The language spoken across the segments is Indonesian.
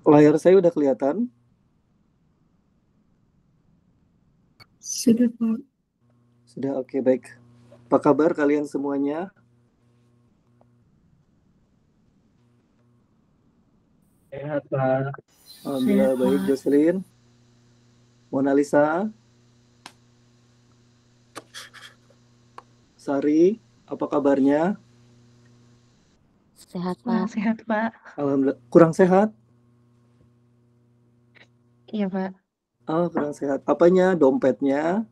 Layar saya udah kelihatan? Sudah, Pak. Sudah, oke, baik. Apa kabar kalian semuanya? Sehat, Pak. Alhamdulillah Sehat, baik, Pak. Jocelyn. Mona Lisa, Sari, apa kabarnya? Sehat, Pak. Sehat, Pak. Alhamdulillah. Kurang sehat? Iya, Pak. Oh, kurang sehat. Apanya? Dompetnya?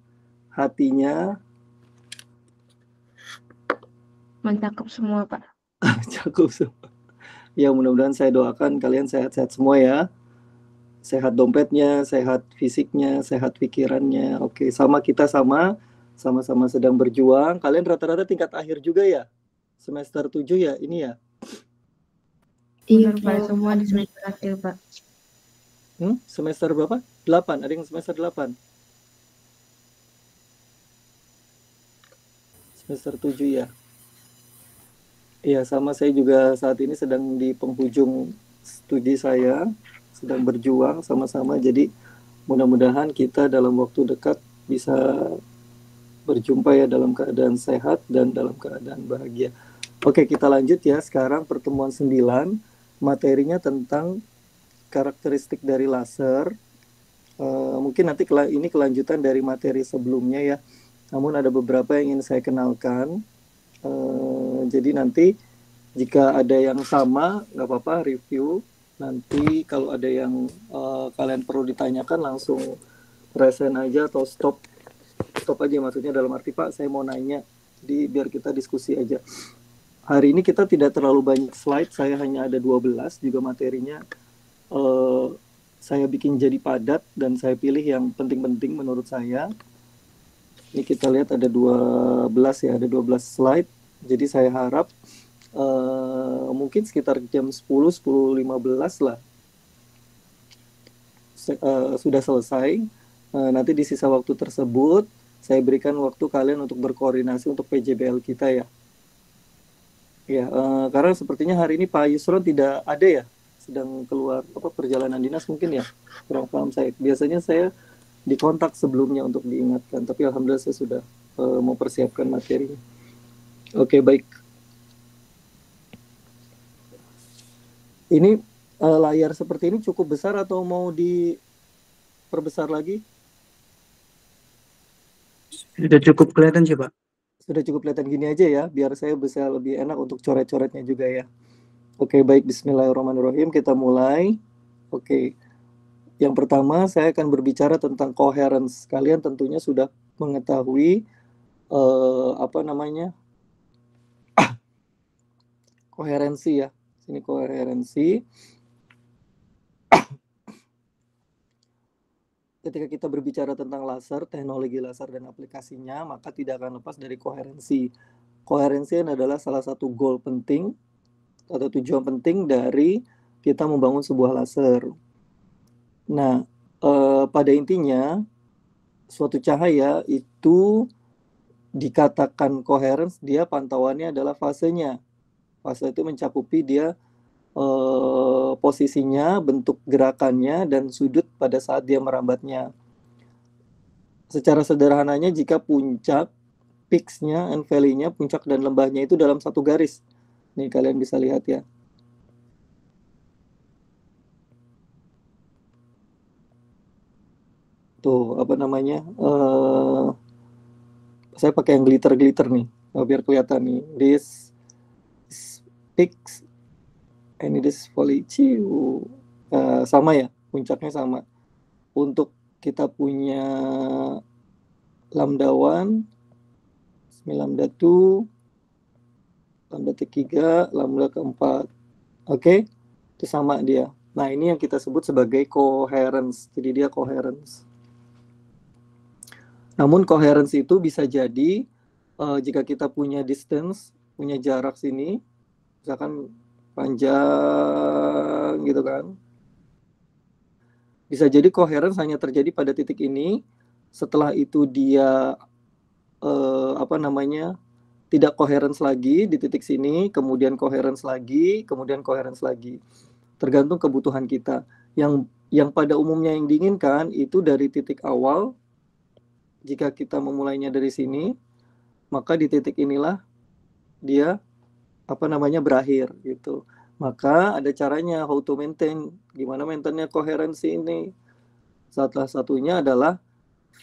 Hatinya? Mencakup semua, Pak. Cakup semua. Ya, mudah-mudahan saya doakan kalian sehat-sehat semua ya. Sehat dompetnya, sehat fisiknya, sehat pikirannya. Oke, kita sama-sama sedang berjuang. Kalian rata-rata tingkat akhir juga ya? Semester 7 ya, ini ya? Iya, Pak. Semua di semester akhir, Pak. Semester berapa? 8, ada yang semester 8. Semester 7 ya? Iya, sama saya juga saat ini sedang di penghujung studi saya, sedang berjuang sama-sama. Jadi mudah-mudahan kita dalam waktu dekat bisa berjumpa ya dalam keadaan sehat dan dalam keadaan bahagia. Oke, kita lanjut ya. Sekarang pertemuan 9, materinya tentang karakteristik dari laser. Mungkin nanti ini kelanjutan dari materi sebelumnya ya. Namun ada beberapa yang ingin saya kenalkan. Jadi nanti jika ada yang sama, nggak apa-apa review. Nanti kalau ada yang kalian perlu ditanyakan langsung resen aja atau stop aja, maksudnya dalam arti Pak saya mau nanya, jadi biar kita diskusi aja. Hari ini kita tidak terlalu banyak slide, saya hanya ada 12, juga materinya saya bikin jadi padat dan saya pilih yang penting-penting menurut saya. Ini kita lihat ada 12 ya, ada 12 slide. Jadi saya harap mungkin sekitar jam 10:15 lah sudah selesai. Nanti di sisa waktu tersebut saya berikan waktu kalian untuk berkoordinasi untuk PJBL kita ya. Ya, karena sepertinya hari ini Pak Yusron tidak ada ya, sedang keluar perjalanan dinas mungkin ya, kurang paham saya. Biasanya saya dikontak sebelumnya untuk diingatkan, tapi alhamdulillah saya sudah mempersiapkan materinya. Oke, baik. Ini layar seperti ini cukup besar atau mau diperbesar lagi? Sudah cukup kelihatan sih, Pak. Sudah cukup kelihatan gini aja ya, biar saya bisa lebih enak untuk coret-coretnya juga ya. Oke, baik. Bismillahirrahmanirrahim. Kita mulai. Oke. Yang pertama, saya akan berbicara tentang coherence. Kalian tentunya sudah mengetahui koherensi ya. Sini koherensi. Ketika kita berbicara tentang laser, teknologi laser dan aplikasinya, maka tidak akan lepas dari koherensi. Koherensi adalah salah satu goal penting atau tujuan penting dari kita membangun sebuah laser. Nah, pada intinya, suatu cahaya itu dikatakan coherence, dia pantauannya adalah fasenya. Fase itu mencakupi dia posisinya, bentuk gerakannya, dan sudut pada saat dia merambatnya. Secara sederhananya, jika puncak, peaks-nya, and valley-nya, puncak dan lembahnya itu dalam satu garis. Nih, kalian bisa lihat ya. Tuh, saya pakai yang glitter nih, biar kelihatan nih. This peaks and this valley. Sama ya, puncaknya sama. Untuk kita punya lambda 1, lambda 2, lambda 3, lambda keempat. Oke? Itu sama dia. Nah, ini yang kita sebut sebagai coherence. Jadi dia coherence. Namun coherence itu bisa jadi jika kita punya distance, punya jarak sini, misalkan panjang gitu kan. Bisa jadi coherence hanya terjadi pada titik ini, setelah itu dia tidak coherence lagi di titik sini, kemudian coherence lagi, kemudian coherence lagi. Tergantung kebutuhan kita. Yang pada umumnya yang diinginkan itu dari titik awal, jika kita memulainya dari sini, maka di titik inilah dia berakhir gitu. Maka ada caranya how to maintain, gimana maintainnya koherensi ini. Salah satunya adalah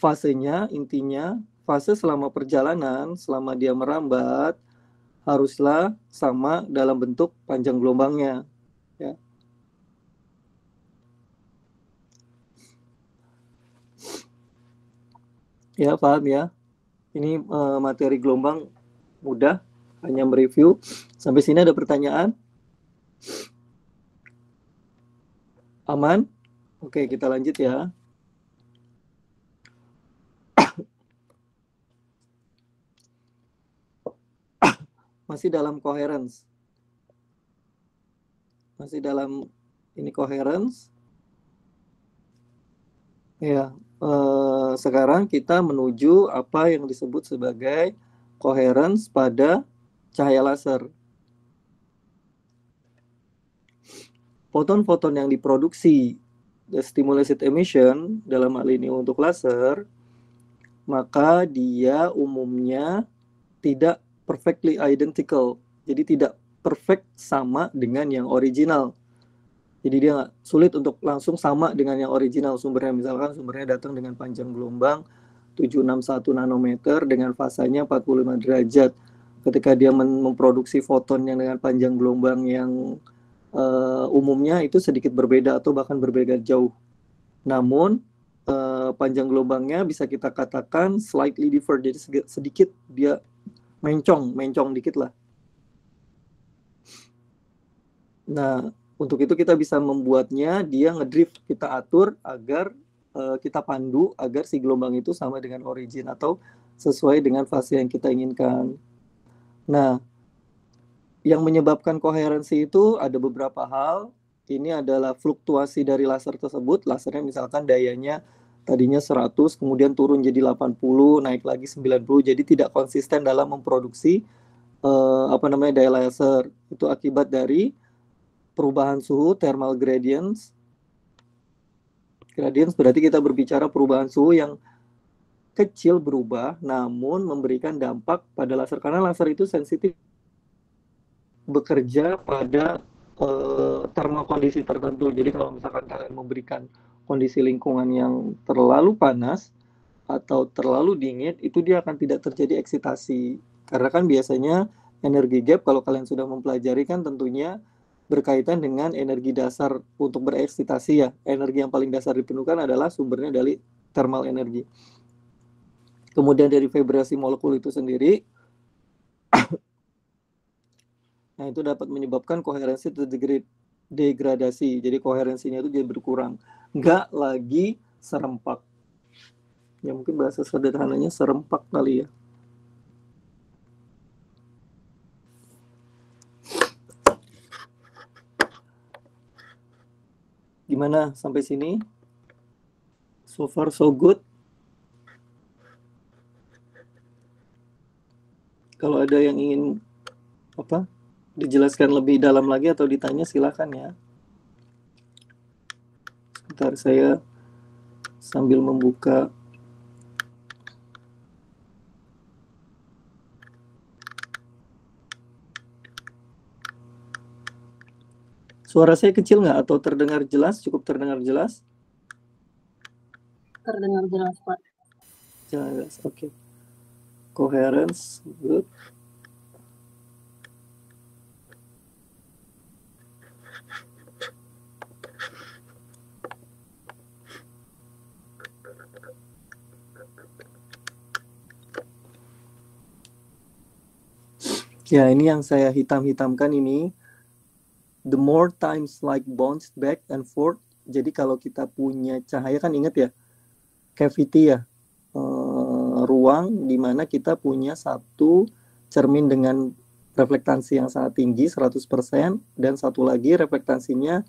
fasenya, intinya fase selama perjalanan, selama dia merambat haruslah sama dalam bentuk panjang gelombangnya, ya. Ya, paham ya? Ini materi gelombang mudah, hanya mereview. Sampai sini ada pertanyaan? Aman? Oke, kita lanjut ya. Masih dalam coherence. Masih dalam ini coherence. Ya, sekarang kita menuju apa yang disebut sebagai coherence pada cahaya laser. Foton-foton yang diproduksi stimulated emission dalam hal ini untuk laser, maka dia umumnya tidak perfectly identical. Jadi tidak perfect sama dengan yang original. Jadi dia sulit untuk langsung sama dengan yang original sumbernya. Misalkan sumbernya datang dengan panjang gelombang 761 nanometer dengan fasanya 45 derajat. Ketika dia memproduksi foton yang dengan panjang gelombang yang umumnya itu sedikit berbeda atau bahkan berbeda jauh. Namun panjang gelombangnya bisa kita katakan slightly differ, jadi sedikit dia mencong dikit lah. Nah, untuk itu kita bisa membuatnya dia ngedrift, kita atur agar kita pandu agar si gelombang itu sama dengan origin atau sesuai dengan fase yang kita inginkan. Nah, yang menyebabkan koherensi itu ada beberapa hal. Ini adalah fluktuasi dari laser tersebut. Lasernya misalkan dayanya tadinya 100, kemudian turun jadi 80, naik lagi 90. Jadi tidak konsisten dalam memproduksi daya laser. Itu akibat dari perubahan suhu, thermal gradients. Gradients berarti kita berbicara perubahan suhu yang kecil berubah, namun memberikan dampak pada laser. Karena laser itu sensitif bekerja pada thermal kondisi tertentu. Jadi kalau misalkan kalian memberikan kondisi lingkungan yang terlalu panas atau terlalu dingin, itu dia akan tidak terjadi eksitasi. Karena kan biasanya energi gap kalau kalian sudah mempelajari kan tentunya berkaitan dengan energi dasar untuk bereksitasi ya. Energi yang paling dasar dipenuhkan adalah sumbernya dari thermal energi. Kemudian dari vibrasi molekul itu sendiri, nah itu dapat menyebabkan koherensi degradasi. Jadi koherensinya itu jadi berkurang. Nggak lagi serempak. Ya mungkin bahasa sederhananya serempak kali ya. Gimana sampai sini? So far so good. Kalau ada yang ingin dijelaskan lebih dalam lagi atau ditanya silakan ya. Sebentar saya sambil membuka. Suara saya kecil nggak atau terdengar jelas? Cukup terdengar jelas? Terdengar jelas, Pak. Jelas, oke. Coherence, good. Ya, ini yang saya hitam-hitamkan ini. The more times light bounce back and forth. Jadi kalau kita punya cahaya kan ingat ya, cavity ya, ruang di mana kita punya satu cermin dengan reflektansi yang sangat tinggi 100% dan satu lagi reflektansinya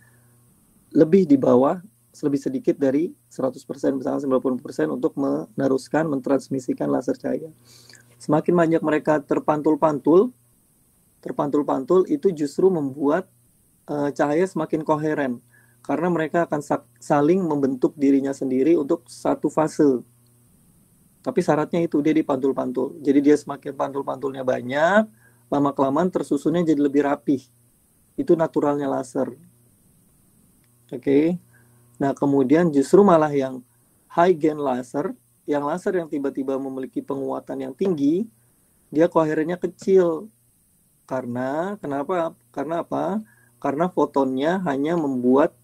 lebih di bawah lebih sedikit dari 100%, misalnya 90% untuk meneruskan, mentransmisikan laser cahaya. Semakin banyak mereka terpantul-pantul, itu justru membuat cahaya semakin koheren, karena mereka akan saling membentuk dirinya sendiri untuk satu fase. Tapi syaratnya itu dia dipantul-pantul. Jadi dia semakin pantul-pantulnya banyak, lama-kelamaan tersusunnya jadi lebih rapih. Itu naturalnya laser. Oke. Nah, kemudian justru malah yang high gain laser, yang laser yang tiba-tiba memiliki penguatan yang tinggi, dia koherennya kecil. Karena kenapa? Karena apa? Karena fotonnya hanya membuat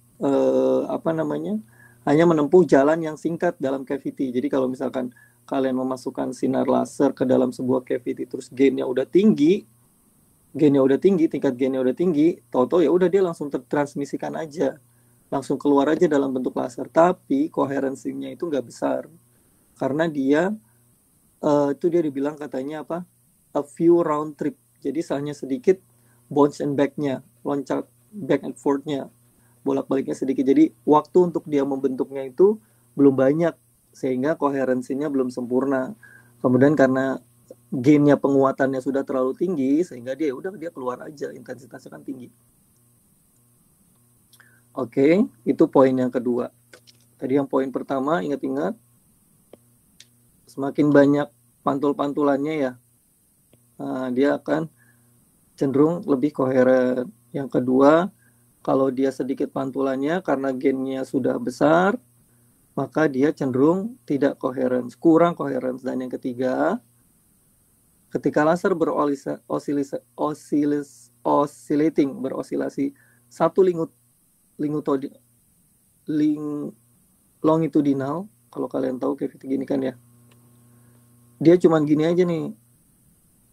hanya menempuh jalan yang singkat dalam cavity. Jadi kalau misalkan kalian memasukkan sinar laser ke dalam sebuah cavity, terus gainnya udah tinggi, tingkat gainnya udah tinggi, tahu-tahu ya udah dia langsung tertransmisikan aja, langsung keluar aja dalam bentuk laser. Tapi koherensinya itu nggak besar, karena dia itu dia dibilang katanya apa? A few round trip. Jadi hanya sedikit bounce and back-nya, loncat back and forth-nya, bolak-baliknya sedikit. Jadi waktu untuk dia membentuknya itu belum banyak, sehingga koherensinya belum sempurna. Kemudian karena gainnya, penguatannya sudah terlalu tinggi, sehingga dia keluar aja, intensitasnya kan tinggi. Oke, itu poin yang kedua. Tadi yang poin pertama, ingat-ingat, semakin banyak pantul-pantulannya ya, dia akan cenderung lebih koheren. Yang kedua, kalau dia sedikit pantulannya karena gainnya sudah besar, maka dia cenderung tidak koheren, kurang koheren. Dan yang ketiga, ketika laser berosilasi satu longitudinal, kalau kalian tahu kayak gini kan ya, dia cuman gini aja nih,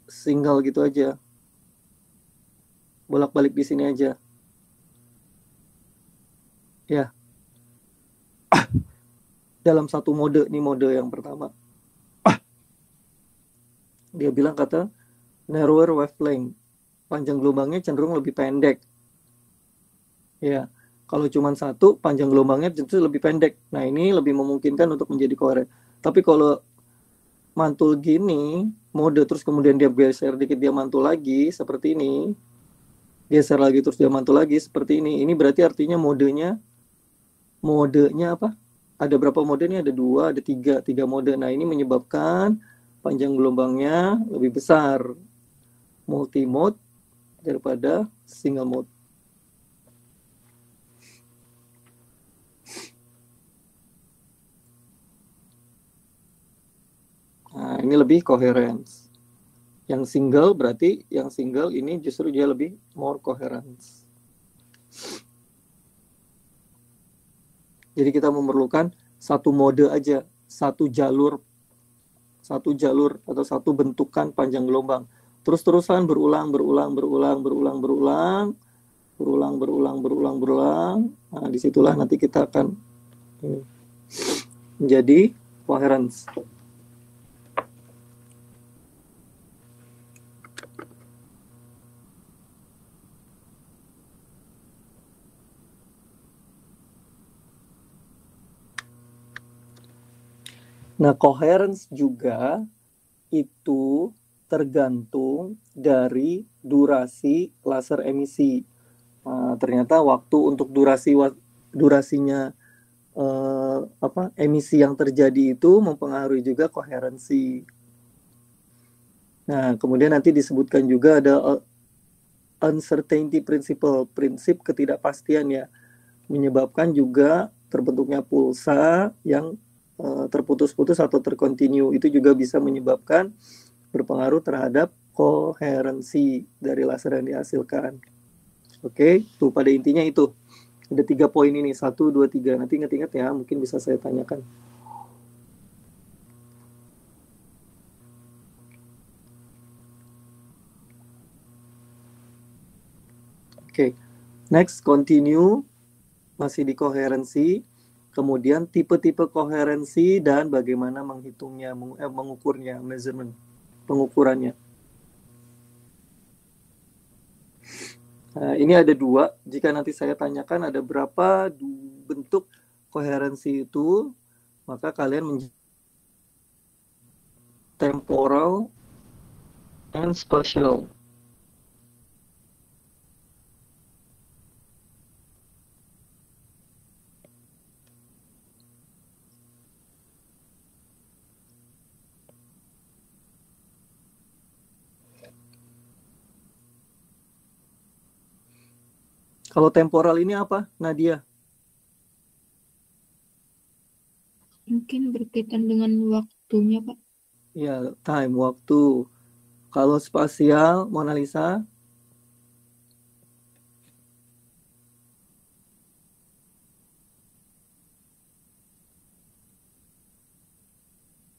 single gitu aja, bolak-balik di sini aja ya, dalam satu mode. Ini mode yang pertama, dia bilang kata narrower wavelength, panjang gelombangnya cenderung lebih pendek ya. Kalau cuma satu, panjang gelombangnya tentu lebih pendek. Nah, ini lebih memungkinkan untuk menjadi koheren. Tapi kalau mantul gini, mode terus kemudian dia geser dikit, dia mantul lagi seperti ini, geser lagi terus dia mantul lagi seperti ini. Ini berarti artinya modenya apa? Ada berapa mode nih? Ada 2, ada 3 mode. Nah, ini menyebabkan panjang gelombangnya lebih besar, multi mode daripada single mode. Nah, ini lebih coherence. Yang single berarti yang single ini justru dia lebih more coherence. Jadi kita memerlukan satu mode aja, satu jalur atau satu bentukan panjang gelombang. Terus-terusan berulang. Nah, disitulah nanti kita akan menjadi coherence. Nah, coherence juga itu tergantung dari durasi laser emisi. Nah, ternyata waktu untuk durasinya emisi yang terjadi itu mempengaruhi juga koherensi. Nah, kemudian nanti disebutkan juga ada uncertainty principle, prinsip ketidakpastian ya, menyebabkan juga terbentuknya pulsa yang terputus-putus atau terkontinu. Itu juga bisa menyebabkan berpengaruh terhadap koherensi dari laser yang dihasilkan. Oke, tuh pada intinya itu. Ada 3 poin ini, 1, 2, 3. Nanti ingat-ingat ya, mungkin bisa saya tanyakan. Oke, next, continue. Masih di koherensi. Kemudian tipe-tipe koherensi dan bagaimana menghitungnya, mengukurnya, measurement, pengukurannya. Nah, ini ada 2. Jika nanti saya tanyakan ada berapa bentuk koherensi itu, maka kalian temporal and spatial. Kalau temporal ini apa, Nadia? Mungkin berkaitan dengan waktunya, Pak. Ya, time, waktu. Kalau spasial, Mona Lisa?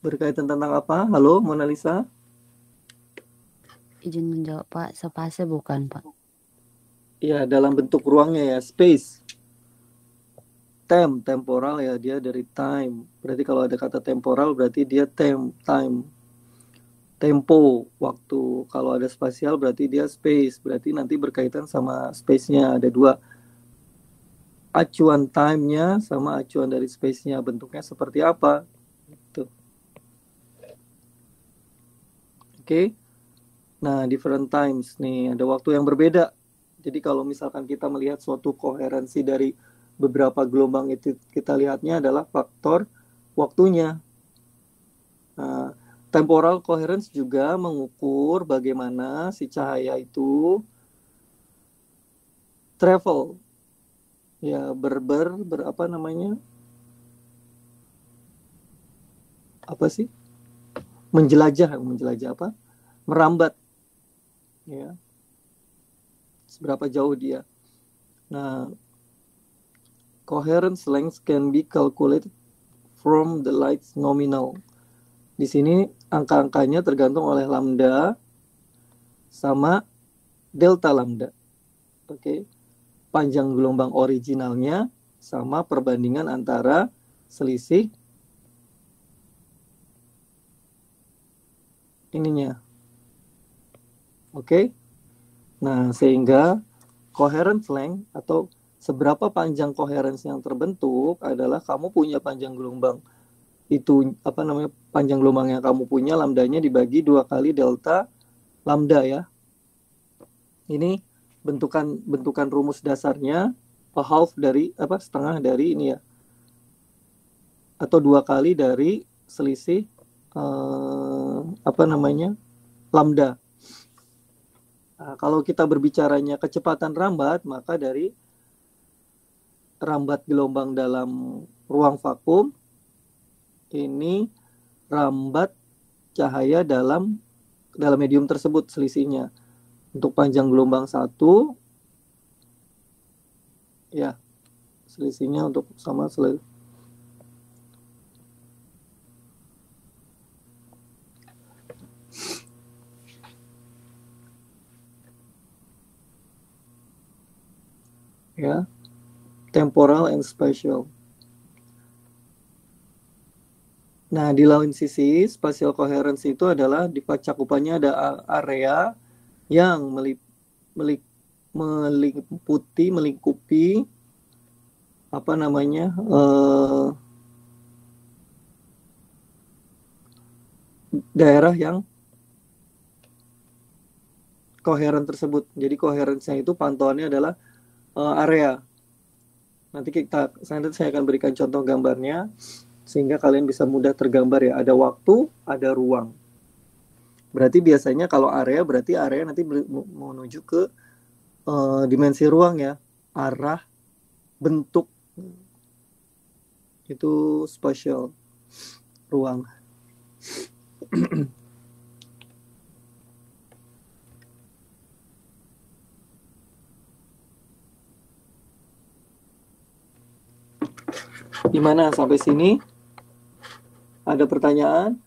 Berkaitan tentang apa? Halo, Mona Lisa? Izin menjawab, Pak. Spase bukan, Pak? Ya, dalam bentuk ruangnya ya, space. Temporal ya, dia dari time. Berarti kalau ada kata temporal berarti dia time. Tempo, waktu. Kalau ada spasial berarti dia space. Berarti nanti berkaitan sama space-nya. Ada dua. Acuan time-nya sama acuan dari space-nya. Bentuknya seperti apa? Gitu. Oke. Nah, different times nih. Ada waktu yang berbeda. Jadi kalau misalkan kita melihat suatu koherensi dari beberapa gelombang itu, kita lihatnya adalah faktor waktunya. Nah, temporal coherence juga mengukur bagaimana si cahaya itu travel, ya apa namanya? Apa sih? Menjelajah apa? Merambat, ya. Seberapa jauh dia. Nah, coherence length can be calculated from the light's nominal. Di sini angka-angkanya tergantung oleh lambda sama delta lambda. Oke. Panjang gelombang originalnya sama perbandingan antara selisih ininya. Oke. Nah, sehingga coherence length atau seberapa panjang coherence yang terbentuk adalah kamu punya panjang gelombang itu, apa namanya, panjang gelombang yang kamu punya lambdanya dibagi 2 kali delta lambda ya. Ini bentukan rumus dasarnya, setengah dari ini ya, atau 2 kali dari selisih lambda. Nah, kalau kita berbicaranya kecepatan rambat, maka dari rambat gelombang dalam ruang vakum ini rambat cahaya dalam medium tersebut selisihnya. Untuk panjang gelombang 1 ya, selisihnya untuk sama ya, temporal and spatial. Nah, di lain sisi, spatial coherence itu adalah di cakupannya ada area yang melingkupi apa namanya, daerah yang koheren tersebut. Jadi koherensinya itu pantauannya adalah area. Nanti saya akan berikan contoh gambarnya sehingga kalian bisa mudah tergambar ya. Ada waktu, ada ruang. Berarti biasanya kalau area, berarti area nanti menuju ke dimensi ruang ya. Arah, bentuk. Itu spatial, ruang. Gimana sampai sini? Ada pertanyaan?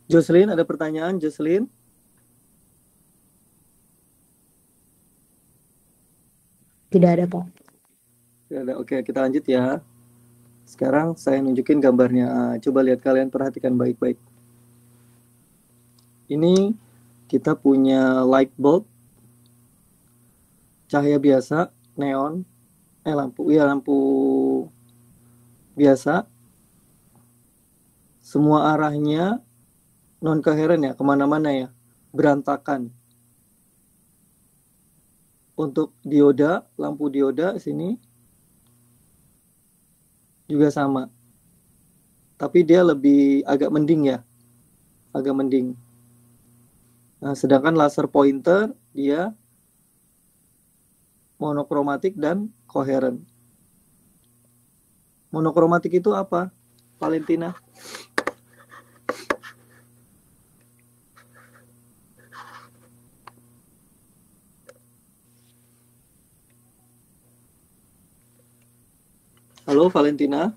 Jocelyn, ada pertanyaan, Jocelyn? Tidak ada, Pak. Tidak ada. Oke, kita lanjut ya. Sekarang saya nunjukin gambarnya. Coba lihat, kalian perhatikan baik-baik. Ini kita punya light bulb, cahaya biasa, neon, lampu biasa. Semua arahnya non koheren ya, kemana-mana ya, berantakan. Untuk dioda, lampu dioda sini juga sama, tapi dia lebih agak mending ya, agak mending. Nah, sedangkan laser pointer dia monokromatik dan koheren. Monokromatik itu apa, Valentina? Halo, Valentina?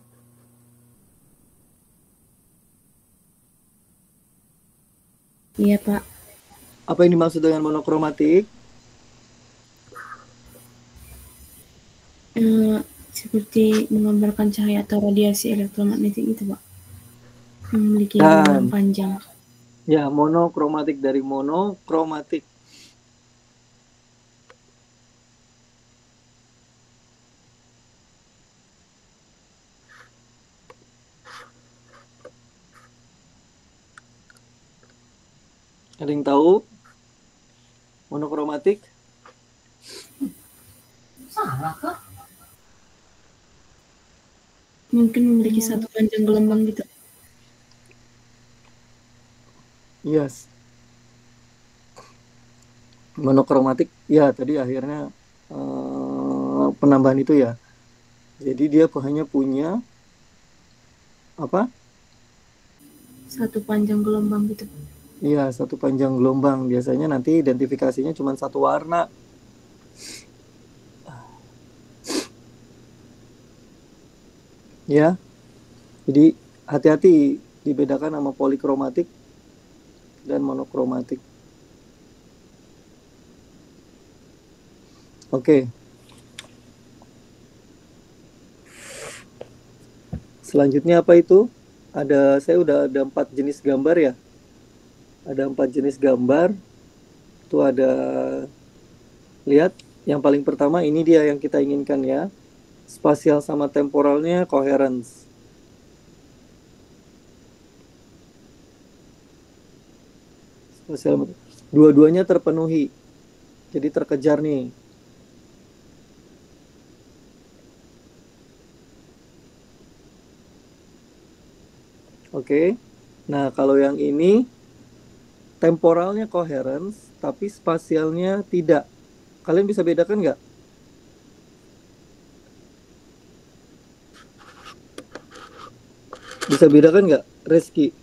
Iya, Pak. Apa yang dimaksud dengan monokromatik? Seperti menggambarkan cahaya atau radiasi elektromagnetik itu, Pak. Memiliki gelombang panjang. Ya, monokromatik, dari monokromatik. Ada yang tahu monokromatik? Salah, Kak? Mungkin memiliki satu panjang gelombang gitu. Yes. Monokromatik, ya tadi akhirnya penambahan itu ya. Jadi dia hanya punya apa? Satu panjang gelombang gitu. Iya, satu panjang gelombang. Biasanya nanti identifikasinya cuma satu warna. Ya, jadi hati-hati dibedakan sama polikromatik dan monokromatik. Oke. Selanjutnya apa itu? Saya udah ada 4 jenis gambar ya. Ada 4 jenis gambar. Itu ada, lihat, yang paling pertama ini dia yang kita inginkan ya. Spasial sama temporalnya coherence. Spasial, dua-duanya terpenuhi. Jadi terkejar nih. Oke. Nah, kalau yang ini temporalnya coherence, tapi spasialnya tidak. Kalian bisa bedakan nggak? Bisa bedakan nggak, Reski?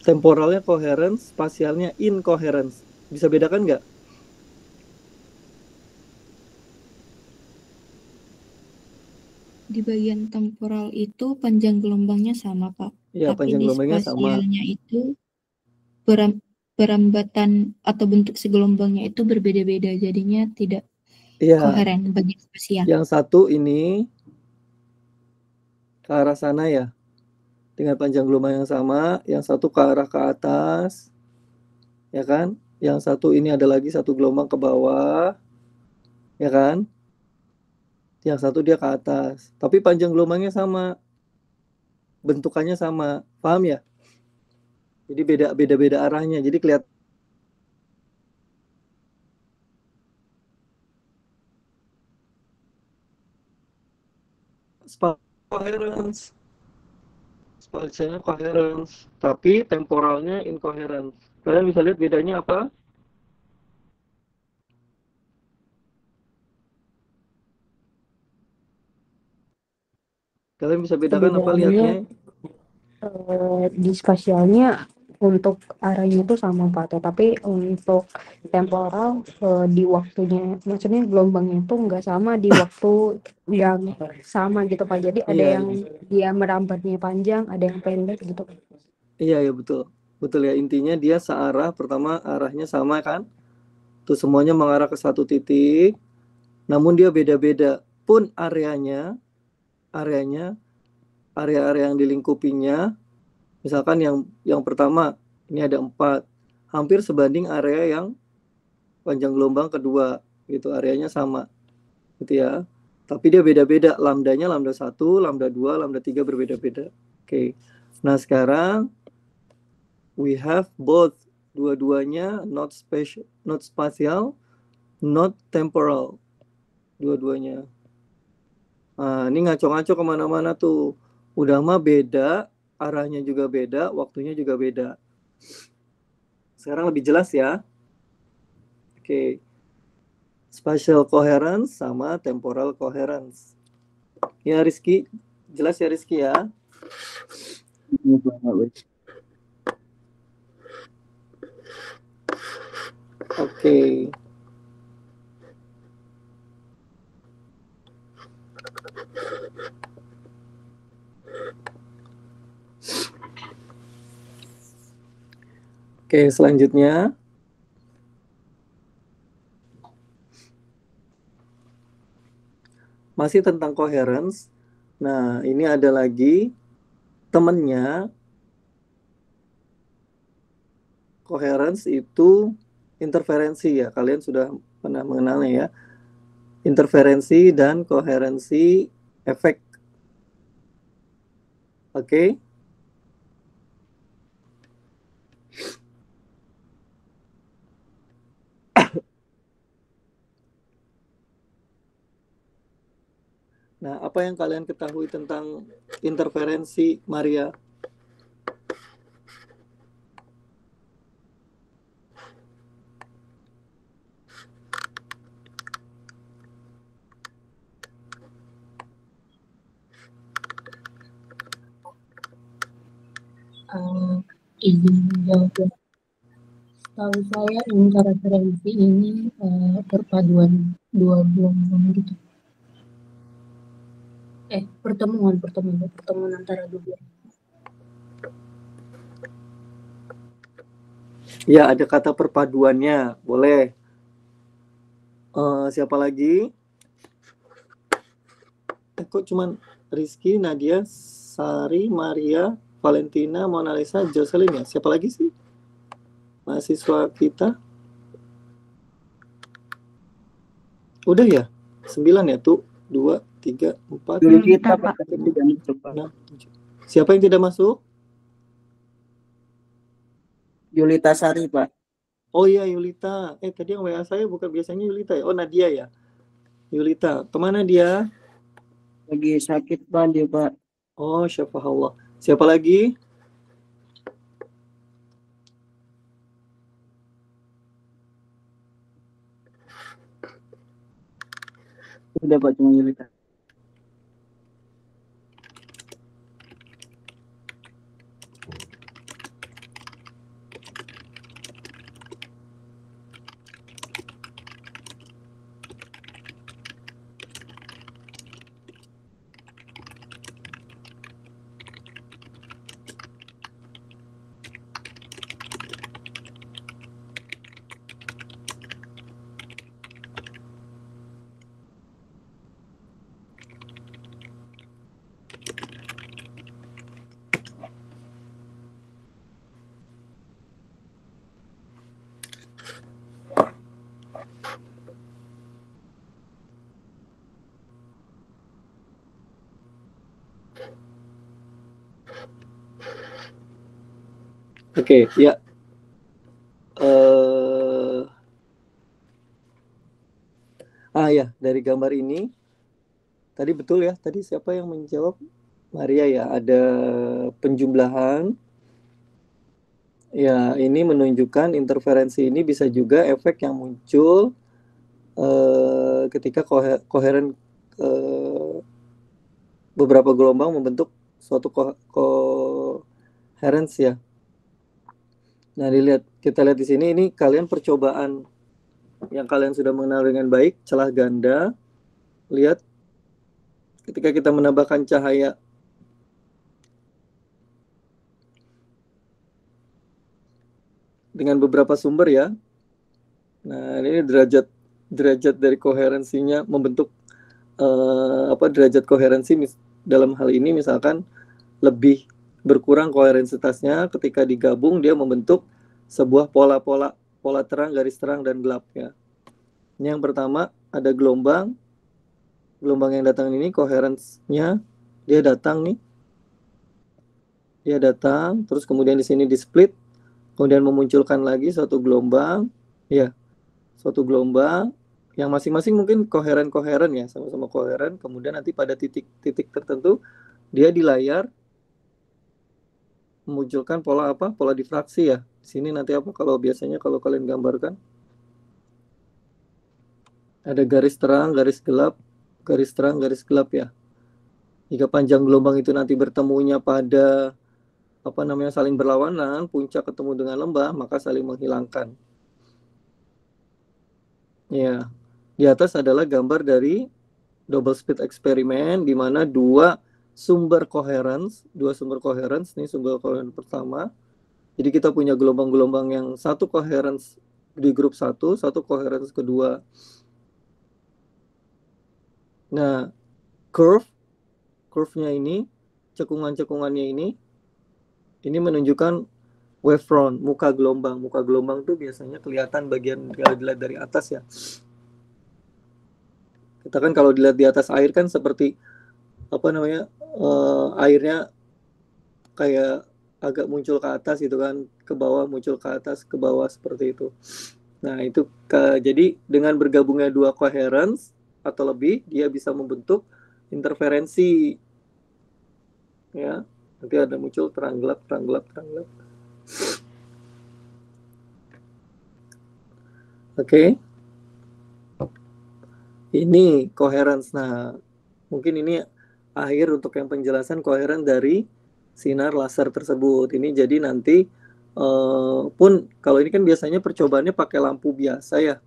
Temporalnya coherence, spasialnya incoherence. Bisa bedakan nggak? Di bagian temporal itu panjang gelombangnya sama, Pak. Ya, Tapi panjang di gelombangnya sama. spasialnya itu perambatan atau bentuk segelombangnya itu berbeda-beda, jadinya tidak Iya, koheren bagi spasial. yang satu ini ke arah sana ya, dengan panjang gelombang yang sama. Yang satu ke arah ke atas, ya kan? Yang satu ini ada lagi satu gelombang ke bawah, ya kan? Yang satu dia ke atas, tapi panjang gelombangnya sama, bentukannya sama, paham ya? Jadi beda arahnya. Jadi kelihatan coherence, spasialnya coherence, tapi temporalnya incoherence. Kalian bisa lihat bedanya apa? Kalian bisa bedakan apa Perbedaannya lihatnya? di spasialnya untuk arahnya itu sama Pak, tetapi untuk temporal di waktunya, maksudnya gelombangnya itu nggak sama di waktu yang sama gitu Pak. Jadi ada Iya, yang dia merambatnya panjang, ada yang pendek gitu. iya, betul. Betul ya, intinya dia searah, pertama arahnya sama kan? Tuh semuanya mengarah ke satu titik, namun dia beda-beda. Pun area-area yang dilingkupinya, misalkan yang pertama ini ada 4, hampir sebanding area yang panjang gelombang kedua, gitu, areanya sama, gitu ya. Tapi dia beda-beda, lambdanya lambda 1, lambda 2, lambda 3 berbeda-beda. Oke. Nah, sekarang we have both, dua-duanya not spatial, not temporal, dua-duanya. Nah, ini ngaco-ngaco kemana-mana tuh. Udah mah beda, arahnya juga beda, waktunya juga beda. Sekarang lebih jelas ya. Oke. Spatial coherence sama temporal coherence. Ya Rizky, jelas ya Rizky ya? Oke. Oke, selanjutnya. Masih tentang coherence. Nah, ini ada lagi temennya. Coherence itu interferensi ya. Kalian sudah pernah mengenalnya ya. Interferensi dan koherensi efek. Oke. Nah, apa yang kalian ketahui tentang interferensi, Maria? Izin menjawab ya. Tahu saya interferensi ini perpaduan dua gelombang gitu. Pertemuan antara dua. Ya, ada kata perpaduannya. Boleh. Siapa lagi? Kok cuman Rizky, Nadia, Sari, Maria, Valentina, Mona Lisa, Jocelyn ya? Siapa lagi sih? Mahasiswa kita? Udah ya? 9 ya tuh? 2, 3, 4, Yulita Pak. 6, 7. Siapa yang tidak masuk? Yulita Sari Pak. Oh iya, Yulita. Tadi yang WA saya bukan biasanya Yulita ya? Oh, Nadia ya? Yulita. Kemana dia? Lagi sakit Pak dia Pak. Oh, syafa'allah. Siapa lagi? Udah Pak, cuma Yulita. Oke, ya. Ya, dari gambar ini tadi betul ya. Tadi siapa yang menjawab? Maria ya. Ada penjumlahan. Ya, ini menunjukkan interferensi ini bisa juga efek yang muncul ketika koheren beberapa gelombang membentuk suatu coherence ya. Nah, kita lihat di sini, ini kalian percobaan yang kalian sudah mengenal dengan baik, celah ganda. Lihat, ketika kita menambahkan cahaya dengan beberapa sumber ya. Nah, ini derajat dari koherensinya membentuk derajat koherensi dalam hal ini misalkan lebih berkurang koherensitasnya ketika digabung dia membentuk sebuah pola terang, garis terang dan gelapnya. Ini yang pertama ada gelombang yang datang ini koherensinya dia datang nih. Dia datang terus kemudian di sini di split, kemudian memunculkan lagi suatu gelombang ya. Suatu gelombang yang masing-masing mungkin koheren ya, sama-sama koheren. Kemudian nanti pada titik tertentu dia di layar memunculkan pola apa? Pola difraksi ya. Di sini nanti apa kalau biasanya kalau kalian gambarkan ada garis terang, garis gelap, garis terang, garis gelap ya. Jika panjang gelombang itu nanti bertemunya pada saling berlawanan, puncak ketemu dengan lembah, maka saling menghilangkan. Ya, di atas adalah gambar dari double slit eksperimen di mana dua sumber coherence, ini sumber coherence pertama. Jadi kita punya gelombang-gelombang yang satu coherence di grup satu coherence kedua. Nah, curve-nya ini, cekungannya ini menunjukkan wavefront, muka gelombang. Muka gelombang itu biasanya kelihatan bagian kalau dilihat dari atas ya. Kita kan kalau dilihat di atas air kan seperti airnya kayak agak muncul ke atas gitu kan, ke bawah muncul ke atas, ke bawah seperti itu. Nah, itu jadi dengan bergabungnya dua coherence atau lebih, dia bisa membentuk interferensi. Ya, nanti ada muncul terang gelap. Oke. Ini coherence. Nah, mungkin ini akhir untuk yang penjelasan coherence dari sinar laser tersebut. Ini jadi nanti pun kalau ini kan biasanya percobaannya pakai lampu biasa ya.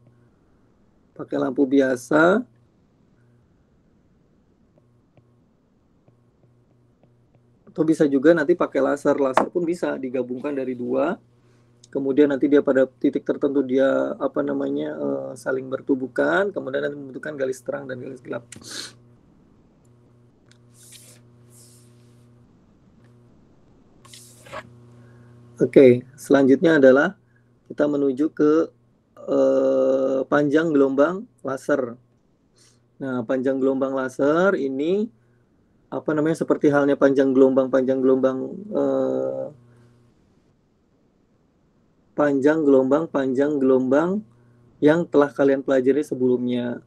Pakai lampu biasa. Atau bisa juga nanti pakai laser. Laser pun bisa digabungkan dari dua. Kemudian nanti dia pada titik tertentu dia saling bertubuhkan, kemudian nanti membentukkan garis terang dan garis gelap. Oke, selanjutnya adalah kita menuju ke panjang gelombang laser. Nah, panjang gelombang laser ini seperti halnya panjang gelombang yang telah kalian pelajari sebelumnya.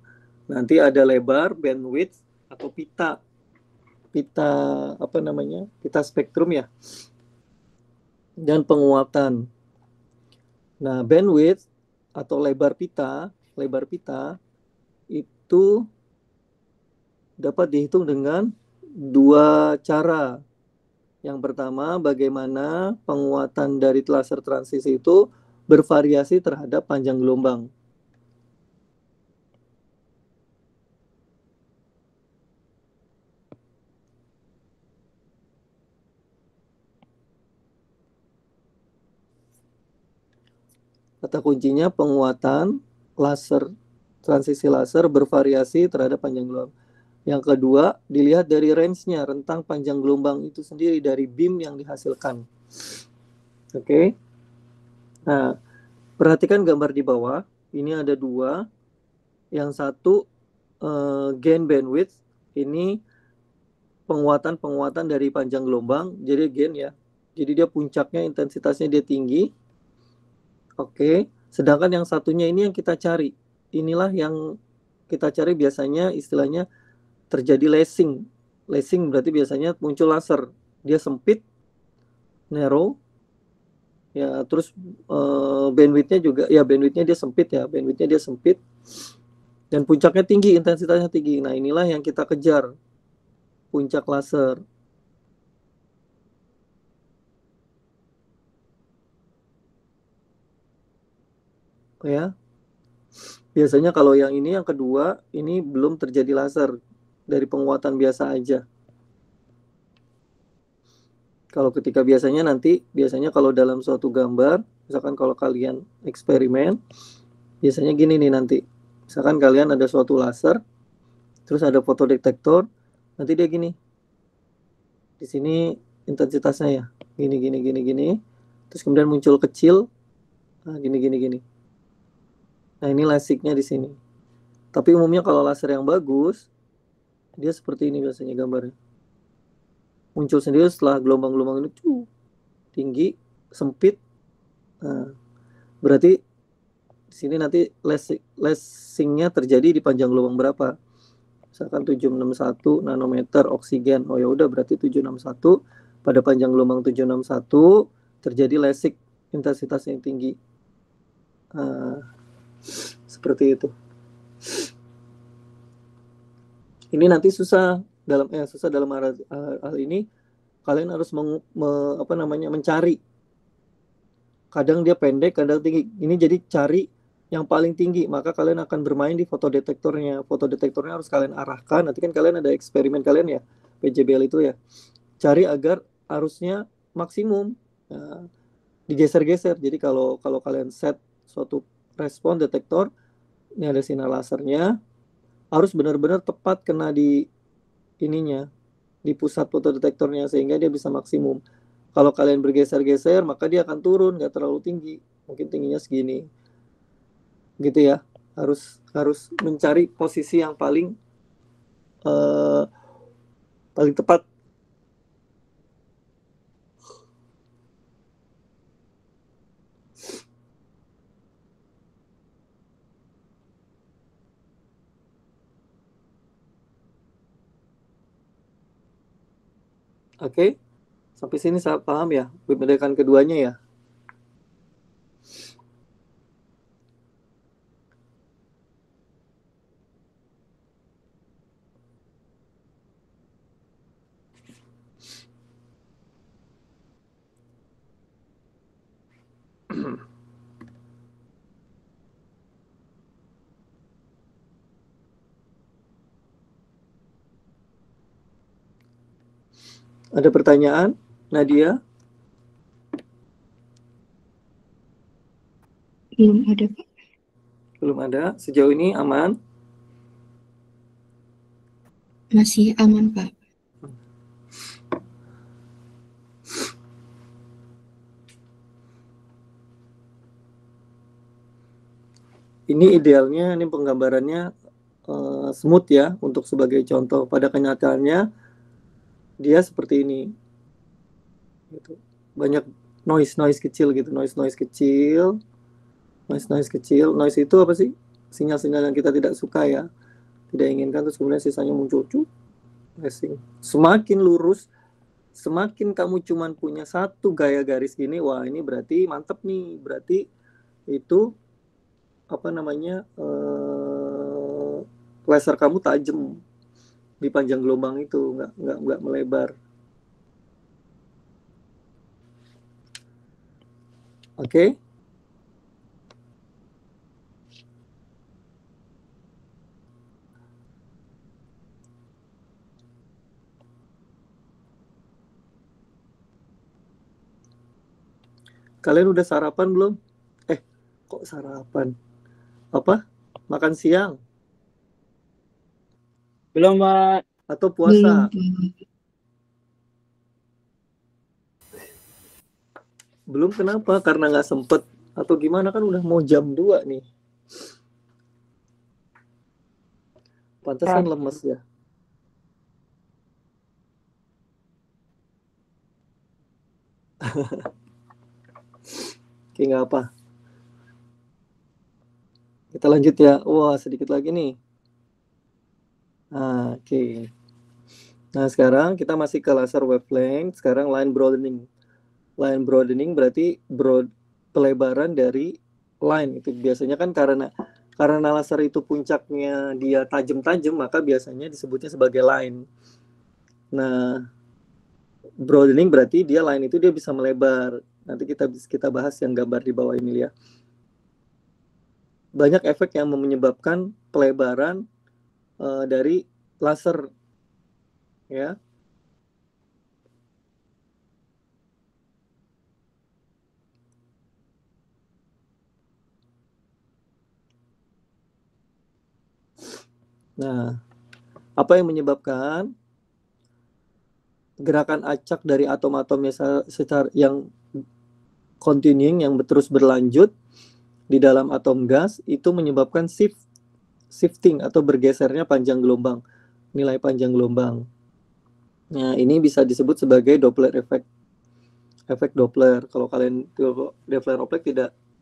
Nanti ada lebar, bandwidth atau pita spektrum ya. Dan penguatan. Nah, bandwidth atau lebar pita itu dapat dihitung dengan dua cara. Yang pertama, bagaimana penguatan dari laser transisi itu bervariasi terhadap panjang gelombang. Kata kuncinya penguatan transisi laser bervariasi terhadap panjang gelombang. Yang kedua, dilihat dari range-nya, rentang panjang gelombang itu sendiri dari beam yang dihasilkan. Oke. Nah, perhatikan gambar di bawah. Ini ada dua. Yang satu gain bandwidth. Ini penguatan dari panjang gelombang. Jadi gain ya. Jadi dia puncaknya intensitasnya dia tinggi. Oke. Sedangkan yang satunya ini yang kita cari. Inilah yang kita cari biasanya istilahnya terjadi lacing. Lacing berarti biasanya muncul laser. Dia sempit, narrow. Ya, terus bandwidthnya juga ya bandwidthnya dia sempit. Dan puncaknya tinggi, intensitasnya tinggi. Nah, inilah yang kita kejar. Puncak laser. ya. Biasanya kalau yang ini yang kedua, ini belum terjadi laser, dari penguatan biasa aja. Kalau ketika biasanya kalau dalam suatu gambar, misalkan kalau kalian eksperimen, biasanya gini nih nanti. Misalkan kalian ada suatu laser, terus ada fotodetektor, nanti dia gini. Di sini intensitasnya ya, gini. Terus kemudian muncul kecil, nah gini. Nah ini lasiknya di sini. Tapi umumnya kalau laser yang bagus, dia seperti ini biasanya gambarnya. Muncul sendiri setelah gelombang-gelombang ini tinggi, sempit. Nah, berarti di sini nanti lashingnya terjadi di panjang gelombang berapa? Misalkan 761 nanometer oksigen. Oh ya udah berarti 761 pada panjang gelombang 761 terjadi lashing intensitas yang tinggi. Seperti itu. Ini nanti susah dalam hal ini. Kalian harus mencari. Kadang dia pendek, kadang tinggi. Ini jadi cari yang paling tinggi, maka kalian akan bermain di fotodetektornya. Fotodetektornya harus kalian arahkan. Nanti kan kalian ada eksperimen kalian ya, PJBL itu ya. Cari agar arusnya maksimum. Nah, digeser-geser. Jadi kalau kalian set suatu respon detektor, ini ada sinar lasernya, harus benar-benar tepat kena di ininya, di pusat fotodetektornya sehingga dia bisa maksimum. Kalau kalian bergeser-geser, maka dia akan turun, nggak terlalu tinggi, mungkin tingginya segini, gitu ya. Harus mencari posisi yang paling tepat. Oke, sampai sini saya paham ya, membedakan keduanya ya. Ada pertanyaan, Nadia? Belum ada, Pak. Belum ada. Sejauh ini aman? Masih aman, Pak. Ini idealnya, ini penggambarannya smooth ya, untuk sebagai contoh. Pada kenyataannya, dia seperti ini. Gitu. Banyak noise kecil gitu, noise kecil. Noise itu apa sih? Sinyal-sinyal yang kita tidak suka ya, tidak inginkan, terus kemudian sisanya muncul racing. Semakin lurus, semakin kamu cuman punya satu gaya garis gini, wah ini berarti mantep nih, berarti itu laser kamu tajam di panjang gelombang itu, nggak melebar. Oke? Kalian udah sarapan belum? Kok sarapan? Apa? Makan siang? Belum, Pak. Atau puasa? Belum kenapa? Karena nggak sempet? Atau gimana, kan udah mau jam 2 nih. Pantesan lemes ya. Oke, nggak apa. Kita lanjut ya. Wah, sedikit lagi nih. Oke. Nah, sekarang kita masih ke laser wavelength. Sekarang line broadening. Line broadening berarti pelebaran dari line. Itu biasanya kan karena laser itu puncaknya dia tajam-tajam, maka biasanya disebutnya sebagai line. Nah, broadening berarti dia line itu dia bisa melebar. Nanti kita bahas yang gambar di bawah ini ya. banyak efek yang menyebabkan pelebaran dari laser, ya. Nah, apa yang menyebabkan gerakan acak dari atom-atomnya secara yang continuing, yang terus berlanjut di dalam atom gas, itu menyebabkan shifting atau bergesernya panjang gelombang, nilai panjang gelombang. Nah, ini bisa disebut sebagai Doppler effect. Efek Doppler. Kalau kalian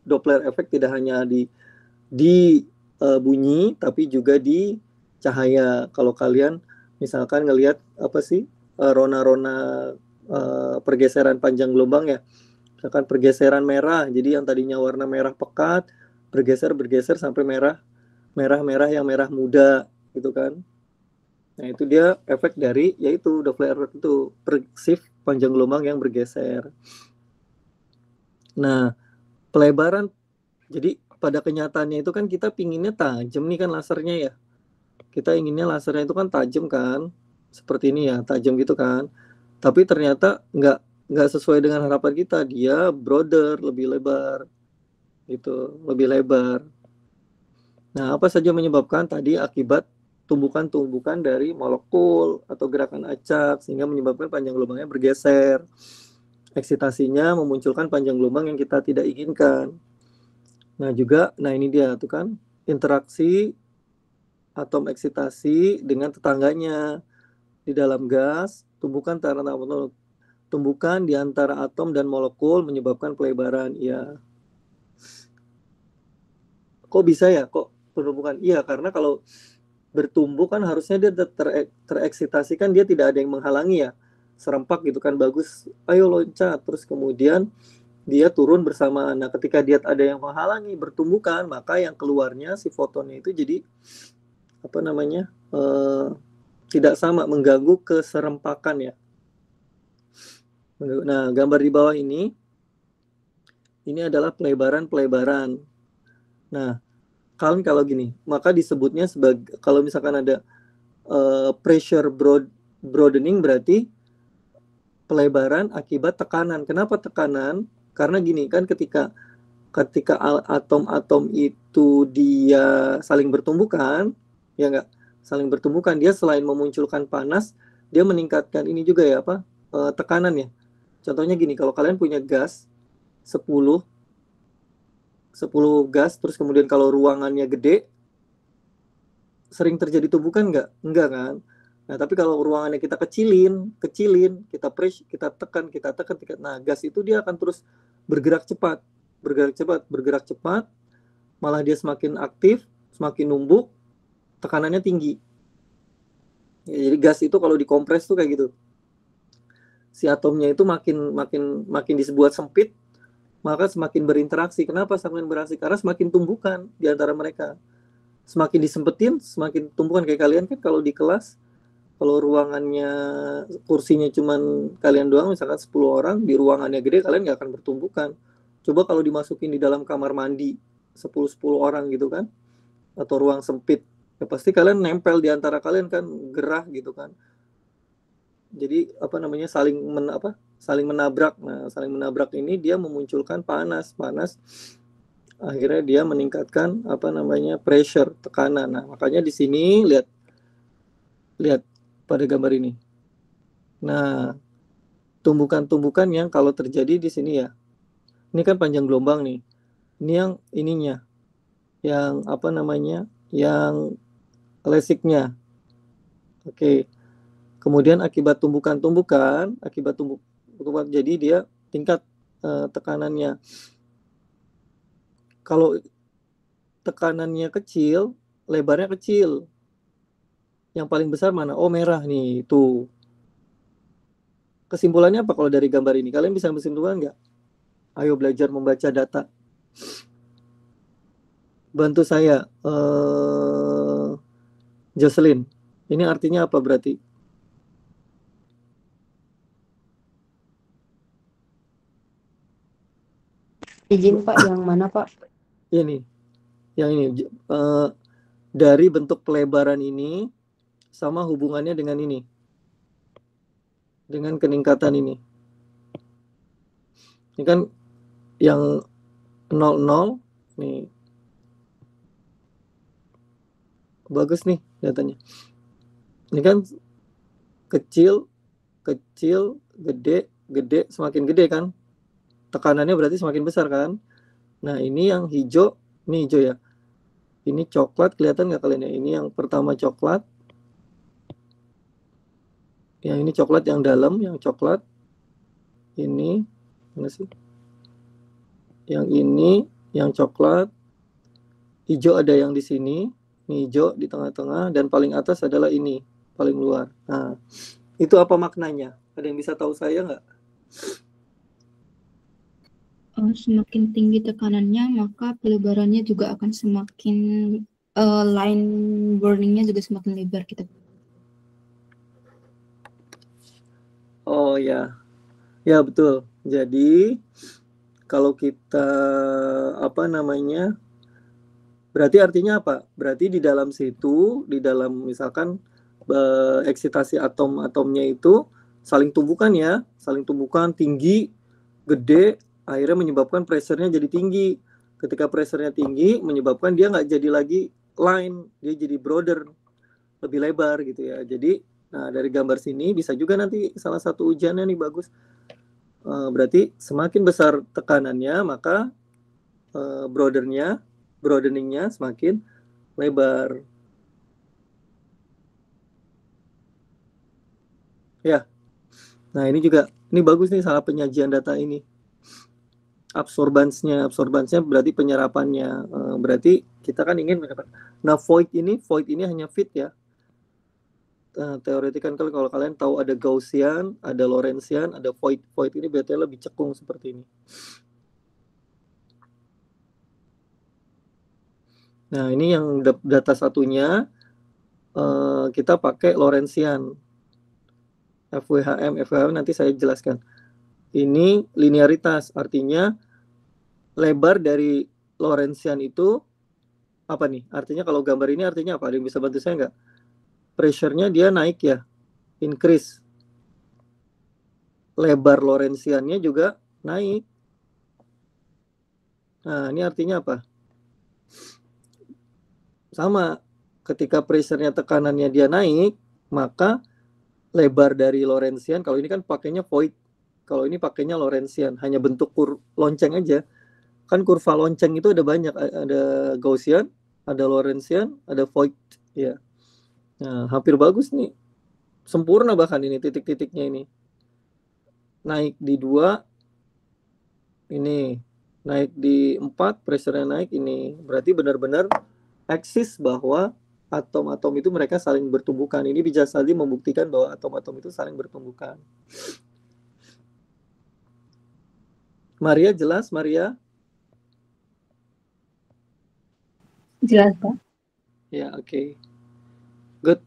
Doppler effect tidak hanya di bunyi, tapi juga di cahaya. Kalau kalian misalkan ngelihat apa sih rona-rona pergeseran panjang gelombang ya, misalkan pergeseran merah, jadi yang tadinya warna merah pekat bergeser sampai merah yang merah muda gitu kan. Nah, itu dia efek dari yaitu Doppler effect, itu shift panjang gelombang yang bergeser. Nah, pelebaran, jadi pada kenyataannya itu kan kita pinginnya tajam nih kan lasernya ya. Kita inginnya lasernya itu kan tajam kan, seperti ini ya, tajam gitu kan. Tapi ternyata nggak sesuai dengan harapan kita, dia broader, lebih lebar gitu, lebih lebar. Nah, apa saja menyebabkan? Tadi akibat tumbukan-tumbukan dari molekul atau gerakan acak sehingga menyebabkan panjang gelombangnya bergeser. Eksitasinya memunculkan panjang gelombang yang kita tidak inginkan. Nah, juga, nah ini dia tuh kan, interaksi atom eksitasi dengan tetangganya di dalam gas, tumbukan di antara atom dan molekul menyebabkan pelebaran. Ya, kok bisa ya? Kok tumbukan? Iya, karena kalau bertumbuh kan harusnya dia tereksitasi kan, dia tidak ada yang menghalangi ya, serempak gitu kan, bagus, ayo loncat, terus kemudian dia turun bersamaan. Nah, ketika dia ada yang menghalangi bertumbukan, maka yang keluarnya si fotonnya itu jadi apa namanya tidak sama, mengganggu keserempakan ya. Nah, gambar di bawah ini adalah pelebaran. Nah, kalau gini, maka disebutnya sebagai, kalau misalkan ada pressure broadening, berarti pelebaran akibat tekanan. Kenapa tekanan? Karena gini kan, ketika atom-atom itu dia saling bertumbukan, ya enggak, saling bertumbukan, dia selain memunculkan panas, dia meningkatkan ini juga ya, apa, tekanan ya. Contohnya gini, kalau kalian punya gas 10 gas, terus kemudian kalau ruangannya gede, sering terjadi tumbukan enggak? Enggak kan? Nah, tapi kalau ruangannya kita kecilin, kita press, kita tekan, nah gas itu dia akan terus bergerak cepat, malah dia semakin aktif, semakin numbuk, tekanannya tinggi. Ya, jadi gas itu kalau dikompres tuh kayak gitu. Si atomnya itu makin dibuat sempit, maka semakin berinteraksi. Kenapa semakin berinteraksi? Karena semakin tumbukan di antara mereka. Semakin disempetin, semakin tumbukan. Kayak kalian kan kalau di kelas, kalau ruangannya, kursinya cuman kalian doang, misalkan 10 orang, di ruangannya gede, kalian nggak akan bertumbukan. Coba kalau dimasukin di dalam kamar mandi, 10 orang gitu kan, atau ruang sempit, ya pasti kalian nempel di antara kalian kan, gerah gitu kan. Jadi apa namanya, saling menabrak. Nah, saling menabrak ini dia memunculkan panas, akhirnya dia meningkatkan apa namanya, pressure, tekanan. Nah, makanya di sini lihat pada gambar ini. Nah, tumbukan-tumbukan yang kalau terjadi di sini ya, ini kan panjang gelombang nih. Ini yang ininya, yang apa namanya, yang lesiknya. Oke. Kemudian akibat tumbukan, jadi dia tingkat tekanannya. Kalau tekanannya kecil, lebarnya kecil. Yang paling besar mana? Oh, merah nih, tuh. Kesimpulannya apa kalau dari gambar ini? Kalian bisa berkesimpulan nggak? Ayo belajar membaca data. Bantu saya, Jocelyn. Ini artinya apa berarti? Izin Pak, yang mana Pak? Ini Yang ini dari bentuk pelebaran ini sama hubungannya dengan ini. Dengan peningkatan ini. Ini kan yang 00 nih. Bagus nih datanya. Ini kan kecil, gede, semakin gede kan? Tekanannya berarti semakin besar kan? Nah, ini yang hijau, ini hijau ya. Ini coklat, kelihatan nggak kalian ya? Ini yang pertama coklat. Yang ini coklat yang dalam, yang coklat. Ini, mana sih? Yang ini, yang coklat. Hijau ada yang di sini. Ini hijau di tengah-tengah. Dan paling atas adalah ini, paling luar. Nah, itu apa maknanya? Ada yang bisa tahu saya nggak? Semakin tinggi tekanannya, maka pelebarannya juga akan semakin line burningnya juga semakin lebar gitu. Oh ya, ya betul. Jadi kalau kita berarti artinya apa? Berarti di dalam situ, di dalam misalkan eksitasi atom-atomnya itu saling tumbukan ya, saling tumbukan tinggi, gede, akhirnya menyebabkan pressure-nya jadi tinggi. Ketika pressure-nya tinggi, menyebabkan dia nggak jadi lagi line, dia jadi broader, lebih lebar gitu ya. Jadi, nah dari gambar sini bisa juga nanti salah satu ujiannya nih bagus. Berarti semakin besar tekanannya, maka broadeningnya semakin lebar. Ya, nah ini juga, ini bagus nih salah penyajian data ini. Absorbansnya berarti penyerapannya. Berarti kita kan ingin mendapat. Nah void ini hanya fit ya. Teoretikan kalau kalian tahu ada Gaussian, ada Lorentzian, ada void. Void ini berarti lebih cekung seperti ini. Nah ini yang data satunya kita pakai Lorentzian. FWHM nanti saya jelaskan. Ini linearitas, artinya lebar dari Lorentzian itu apa nih? Artinya kalau gambar ini artinya apa? Ada yang bisa bantu saya nggak? Pressure-nya dia naik ya, increase. Lebar Lorentziannya juga naik. Nah, ini artinya apa? Sama, ketika pressure-nya, tekanannya dia naik, maka lebar dari Lorentzian, kalau ini kan pakainya void, kalau ini pakainya Lorentzian, hanya bentuk lonceng aja. Kan kurva lonceng itu ada banyak, ada Gaussian, ada Lorentzian, ada void ya. Nah, hampir bagus nih. Sempurna bahkan ini titik-titiknya ini. Naik di 2, ini. Naik di 4, pressure-nya naik ini. Berarti benar-benar eksis bahwa atom-atom itu mereka saling bertumbukan. Ini bisa saja membuktikan bahwa atom-atom itu saling bertumbukan. Maria, jelas Maria? Jelas, Pak. Ya, oke. Good.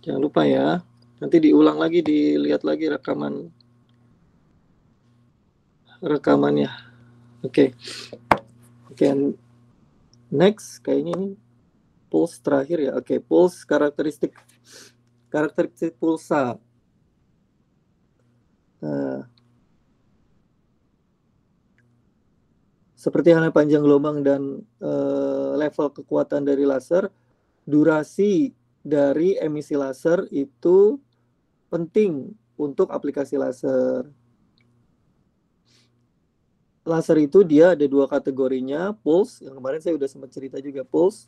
Jangan lupa ya. Nanti diulang lagi, dilihat lagi rekamannya. Oke. Next, kayaknya ini pulse terakhir ya. Oke, pulse karakteristik pulsa. Seperti halnya panjang gelombang dan level kekuatan dari laser, durasi dari emisi laser itu penting untuk aplikasi laser. Laser itu dia ada 2 kategorinya, pulse, yang kemarin saya udah sempat cerita juga, pulse,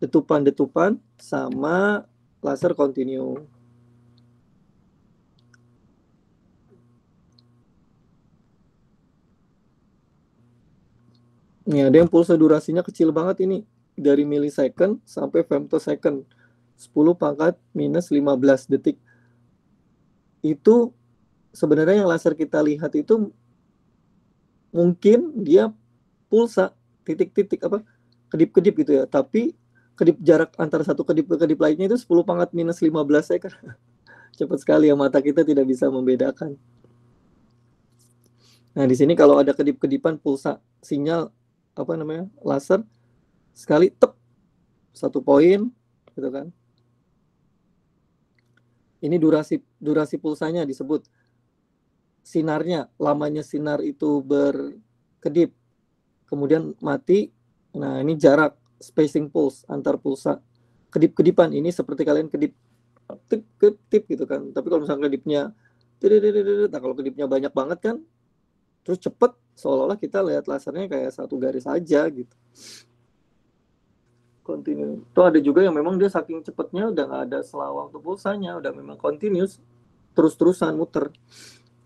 detupan-detupan, sama laser kontinu. Ini ada yang pulsa durasinya kecil banget ini, dari milisecond sampai femtosecond, 10⁻⁻15 detik. Itu sebenarnya yang laser kita lihat itu mungkin dia pulsa, titik-titik kedip-kedip gitu ya, tapi kedip jarak antara satu kedip ke kedip lainnya itu 10⁻⁻15 second. Cepat sekali ya, mata kita tidak bisa membedakan. Nah, di sini kalau ada kedip-kedipan pulsa sinyal laser sekali tep 1 poin gitu kan. Ini durasi pulsanya disebut sinarnya, lamanya sinar itu berkedip kemudian mati. Nah, ini jarak spacing pulse antar pulsa. Kedip-kedipan ini seperti kalian kedip tip gitu kan. Tapi kalau misalnya kedipnya nah kalau kedipnya banyak banget kan terus cepet, seolah-olah kita lihat lasernya kayak satu garis aja gitu. Continue. Tuh ada juga yang memang dia saking cepetnya udah nggak ada selah waktu pulsanya, udah memang continuous terus-terusan muter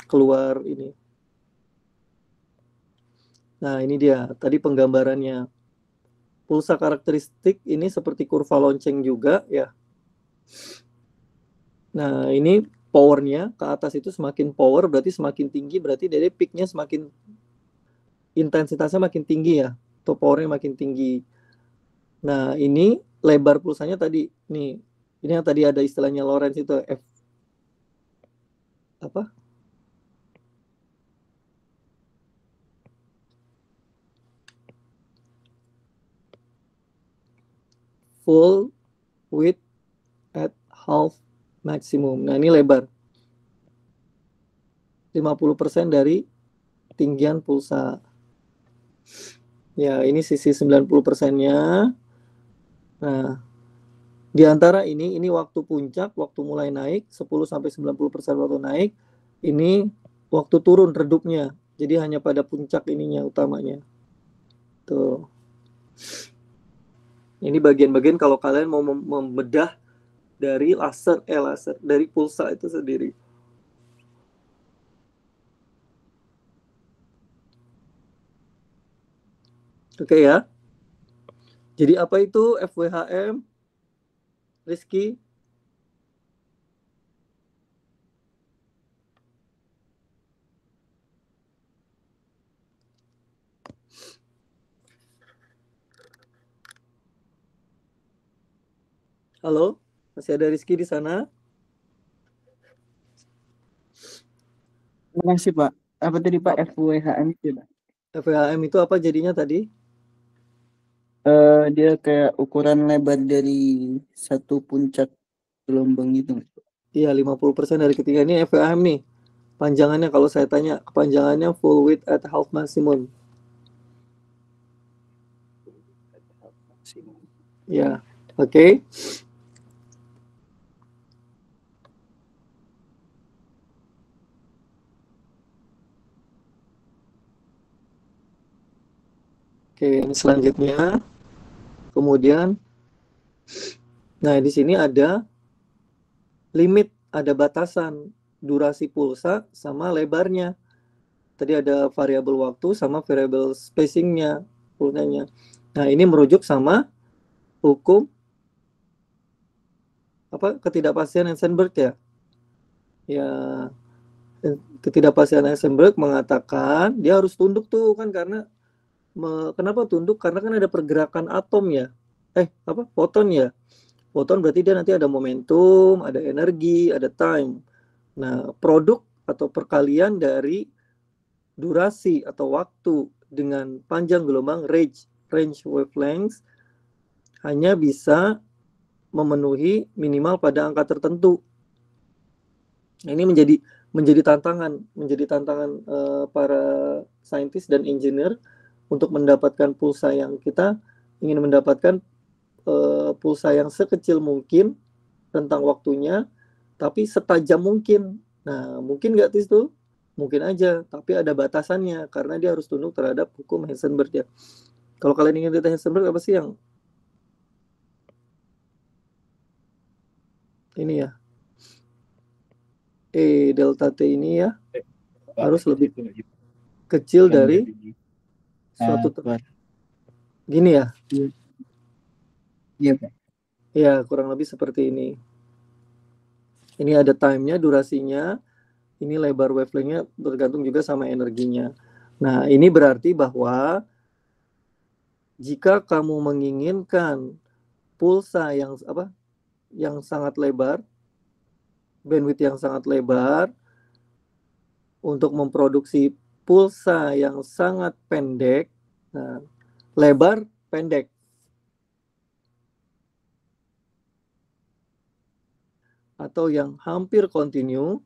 keluar ini. Nah, ini dia tadi penggambarannya. Pulsa karakteristik ini seperti kurva lonceng juga ya. Nah, ini powernya ke atas itu semakin power berarti semakin tinggi, berarti dari peaknya semakin intensitasnya makin tinggi ya, atau powernya makin tinggi. Nah, ini lebar pulsanya tadi nih. Ini yang tadi ada istilahnya Lorentz itu F apa? Full width at half maximum. Nah, ini lebar. 50% dari tinggian pulsa. Ya, ini sisi 90%-nya. Nah, di antara ini waktu puncak, waktu mulai naik, 10-90% waktu naik. Ini waktu turun redupnya. Jadi hanya pada puncak ininya utamanya. Tuh. Ini bagian-bagian kalau kalian mau membedah dari dari pulsa itu sendiri. Oke ya. Jadi apa itu FWHM? Rizky? Halo? Masih ada Rizky di sana? Terima kasih Pak. Apa tadi Pak FWHM itu Pak? FWHM itu apa jadinya tadi? Dia kayak ukuran lebar dari satu puncak gelombang itu. Iya, 50% dari ketinggian. Ini FWHM nih. Panjangannya kalau saya tanya, kepanjangannya full width at half maximum. Ya, oke. Oke, ini selanjutnya. Kemudian, nah di sini ada limit, ada batasan durasi pulsa sama lebarnya. Tadi ada variabel waktu sama variabel spacingnya, pulsanya. Nah, ini merujuk sama hukum ketidakpastian Heisenberg ya. Ya, ketidakpastian Heisenberg mengatakan dia harus tunduk tuh kan karena kenapa tunduk? Karena kan ada pergerakan atom ya. Foton ya. Foton berarti dia nanti ada momentum, ada energi, ada time. Nah, produk atau perkalian dari durasi atau waktu dengan panjang gelombang range wavelength hanya bisa memenuhi minimal pada angka tertentu. Nah, ini menjadi tantangan para saintis dan engineer untuk mendapatkan pulsa yang kita ingin mendapatkan pulsa yang sekecil mungkin rentang waktunya, tapi setajam mungkin. Nah, mungkin nggak itu? Mungkin aja, tapi ada batasannya karena dia harus tunduk terhadap hukum Heisenberg ya. Kalau kalian ingin data Heisenberg apa sih yang ini ya? E delta T ini ya harus lebih kecil dari suatu gini ya? Iya Pak. Ya, kurang lebih seperti ini. Ini ada time-nya, durasinya. Ini lebar wavelength-nya bergantung juga sama energinya. Nah, ini berarti bahwa jika kamu menginginkan pulsa yang sangat lebar, bandwidth yang sangat lebar untuk memproduksi pulsa yang sangat pendek, nah, lebar pendek. Atau yang hampir kontinu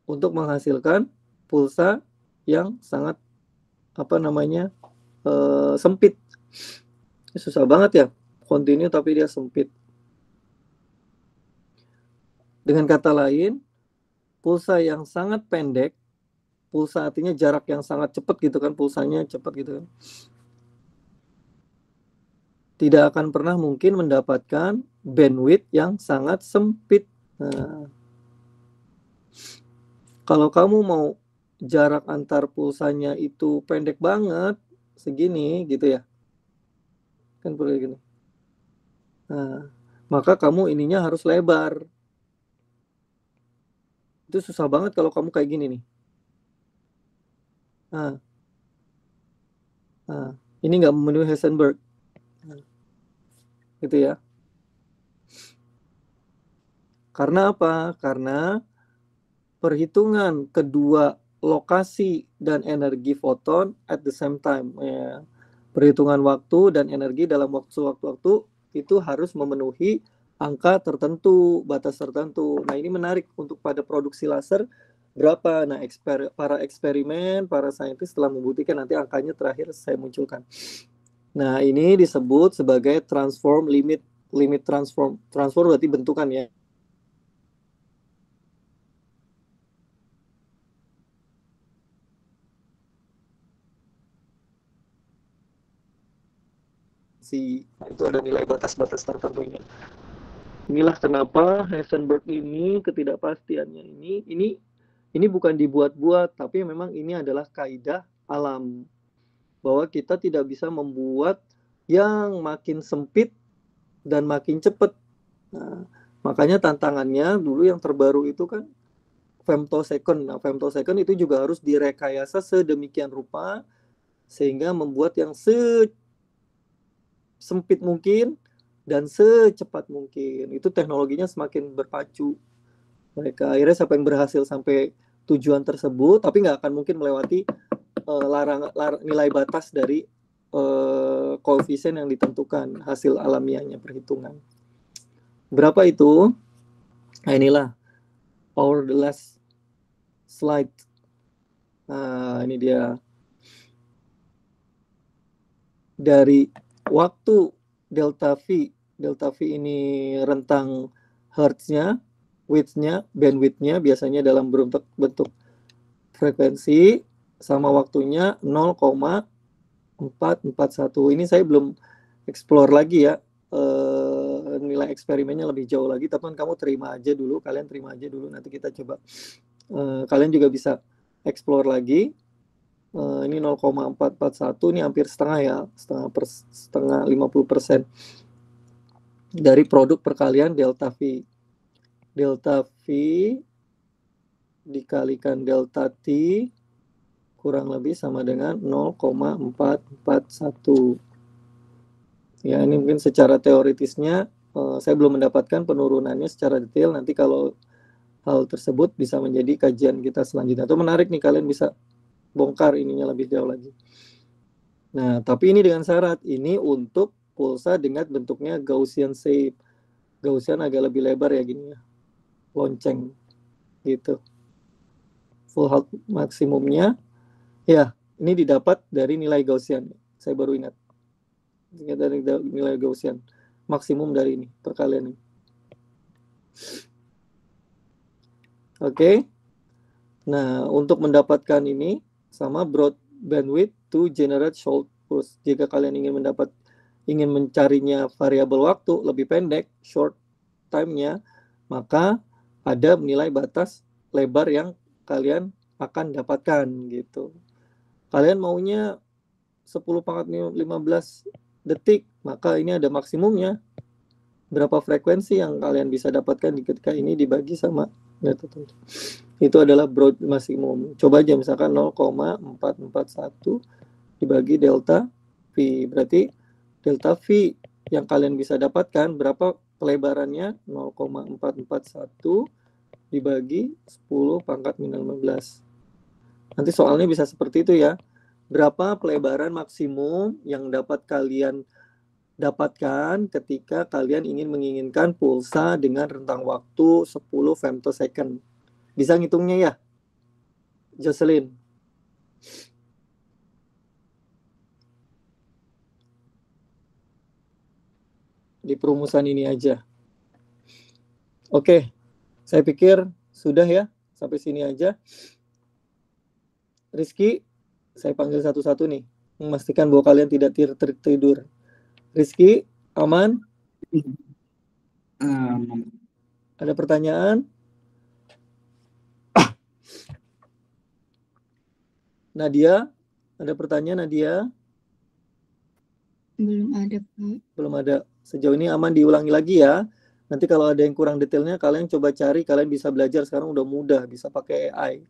untuk menghasilkan pulsa yang sangat sempit. Susah banget ya, kontinu tapi dia sempit. Dengan kata lain, pulsa yang sangat pendek, pulsa artinya jarak yang sangat cepat gitu kan, pulsanya cepat gitu kan, tidak akan pernah mungkin mendapatkan bandwidth yang sangat sempit. Nah, kalau kamu mau jarak antar pulsanya itu pendek banget, segini gitu ya, kan perlu gini. Nah, maka kamu ininya harus lebar. Itu susah banget kalau kamu kayak gini nih. Nah, ini nggak memenuhi Heisenberg. Gitu ya. Karena apa? Karena perhitungan kedua lokasi dan energi foton at the same time. Ya. Perhitungan waktu dan energi dalam waktu-waktu itu harus memenuhi angka tertentu, batas tertentu. Nah, ini menarik untuk pada produksi laser berapa. Nah, para eksperimen, para saintis telah membuktikan, nanti angkanya terakhir saya munculkan. Nah, ini disebut sebagai transform limit transform. Transform berarti bentukan ya. Itu ada nilai batas-batas tertentunya. Inilah kenapa Heisenberg ini ketidakpastiannya ini bukan dibuat-buat, tapi memang ini adalah kaidah alam bahwa kita tidak bisa membuat yang makin sempit dan makin cepat. Nah, makanya tantangannya dulu yang terbaru itu kan femtosecond. Nah, femtosecond itu juga harus direkayasa sedemikian rupa sehingga membuat yang sempit mungkin dan secepat mungkin. Itu teknologinya semakin berpacu. Mereka akhirnya siapa yang berhasil sampai tujuan tersebut, tapi nggak akan mungkin melewati nilai batas dari koefisien yang ditentukan hasil alamiahnya perhitungan. Berapa itu? Nah, inilah our the last slide. Nah, ini dia. Dari waktu delta V ini rentang hertznya, width-nya, bandwidth-nya biasanya dalam bentuk frekuensi, sama waktunya 0,441. Ini saya belum explore lagi ya, nilai eksperimennya lebih jauh lagi, tapi kamu terima aja dulu, nanti kita coba. Kalian juga bisa explore lagi. Ini 0,441, ini hampir setengah ya, setengah 50% dari produk perkalian delta V. Delta V dikalikan delta T kurang lebih sama dengan 0,441. Ya, ini mungkin secara teoritisnya saya belum mendapatkan penurunannya secara detail. Nanti kalau hal tersebut bisa menjadi kajian kita selanjutnya. Itu menarik nih, kalian bisa bongkar ininya lebih jauh lagi. Nah, tapi ini dengan syarat, ini untuk pulsa dengan bentuknya Gaussian shape. Gaussian agak lebih lebar ya gini ya, lonceng gitu. Full height maksimumnya ya ini didapat dari nilai Gaussian. Saya baru ingat dari nilai Gaussian maksimum dari ini perkalian ini. Oke. Nah, untuk mendapatkan ini sama broad bandwidth to generate short pulse. Jika kalian ingin mencarinya variabel waktu lebih pendek, short time-nya, maka ada nilai batas lebar yang kalian akan dapatkan gitu. Kalian maunya 10⁻15 detik, maka ini ada maksimumnya. Berapa frekuensi yang kalian bisa dapatkan ketika ini dibagi sama itu adalah broad maksimum. Coba aja misalkan 0,441 dibagi delta V. Berarti delta V yang kalian bisa dapatkan berapa pelebarannya? 0,441 dibagi 10⁻15. Nanti soalnya bisa seperti itu ya. Berapa pelebaran maksimum yang dapat kalian dapatkan ketika kalian menginginkan pulsa dengan rentang waktu 10 femtosecond. Bisa ngitungnya ya, Jocelyn? Di perumusan ini aja. Oke, saya pikir sudah ya, sampai sini aja. Rizky, saya panggil satu-satu nih, memastikan bahwa kalian tidak tertidur. Rizky, aman? Ada pertanyaan? Nadia, ada pertanyaan Nadia? Belum ada, Pak. Belum ada. Sejauh ini aman, diulangi lagi ya. Nanti kalau ada yang kurang detailnya, kalian coba cari, kalian bisa belajar. Sekarang udah mudah, bisa pakai AI.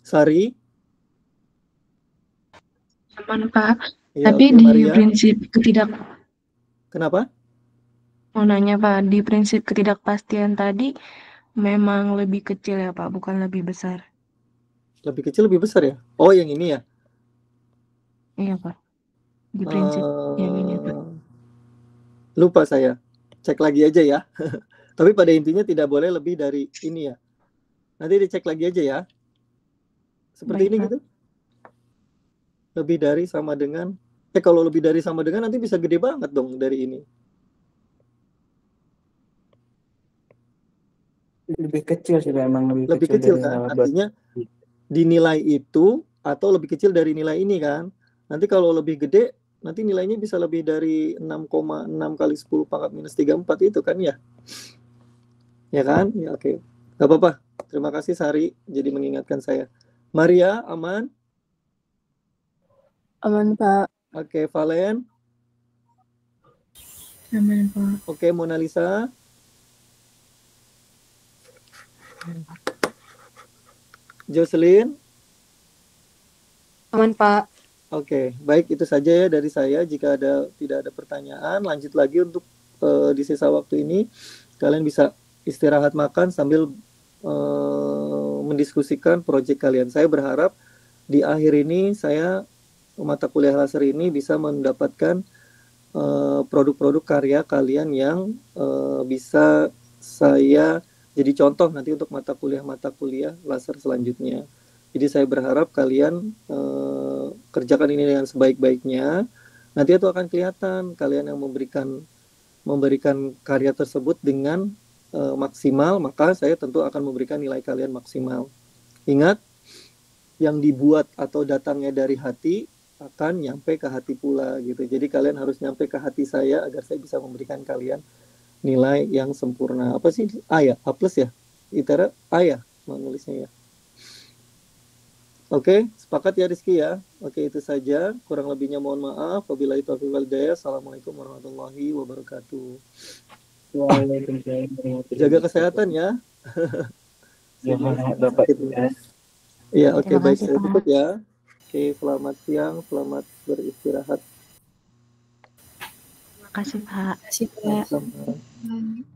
Sari? Aman, Pak. Ya, Tapi oke, di Maria. prinsip Kenapa? mau nanya Pak, di prinsip ketidakpastian tadi memang lebih kecil ya Pak, bukan lebih besar. Lebih kecil, lebih besar ya? Oh, yang ini ya? Iya Pak, di prinsip yang ini Pak. Lupa saya. Cek lagi aja ya. Tapi pada intinya tidak boleh lebih dari ini ya. Nanti dicek lagi aja ya. Seperti Baik, ini Pak. gitu. Lebih dari sama dengan, kalau lebih dari sama dengan nanti bisa gede banget dong dari ini. Lebih kecil sih memang, Lebih kecil dari kan? alat Artinya dinilai itu atau lebih kecil dari nilai ini kan. Nanti kalau lebih gede, nanti nilainya bisa lebih dari 6,6 kali 10 pangkat minus 34 itu kan ya. Ya kan? Ya oke. Gak apa-apa. Terima kasih Sari, jadi mengingatkan saya. Maria, aman? Aman, Pak. Oke, Valen? Aman, Pak. Oke, Mona Lisa? Jocelyn? Aman, Pak. Oke, baik, itu saja ya dari saya. Jika tidak ada pertanyaan, lanjut lagi untuk di sisa waktu ini. Kalian bisa istirahat makan sambil mendiskusikan proyek kalian. Saya berharap di akhir ini mata kuliah laser ini bisa mendapatkan produk-produk karya kalian yang bisa saya jadi contoh nanti untuk mata kuliah laser selanjutnya. Jadi saya berharap kalian kerjakan ini dengan sebaik-baiknya. Nanti itu akan kelihatan kalian yang memberikan karya tersebut dengan maksimal, maka saya tentu akan memberikan nilai kalian maksimal. Ingat, yang dibuat atau datangnya dari hati akan nyampe ke hati pula gitu. Jadi kalian harus nyampe ke hati saya agar saya bisa memberikan kalian nilai yang sempurna. Apa sih? A ya? A plus ya? Itera A ya? Menulisnya ya. Oke, sepakat ya Rizky ya? Oke, itu saja. Kurang lebihnya mohon maaf. Wabillahi taufiq wal hidayah. Assalamualaikum warahmatullahi wabarakatuh. Jaga kesehatan ya. Iya, oke, baik. Saya tutup ya. Oke, selamat siang, selamat beristirahat. Terima kasih Pak. Terima kasih, Pak. Sama.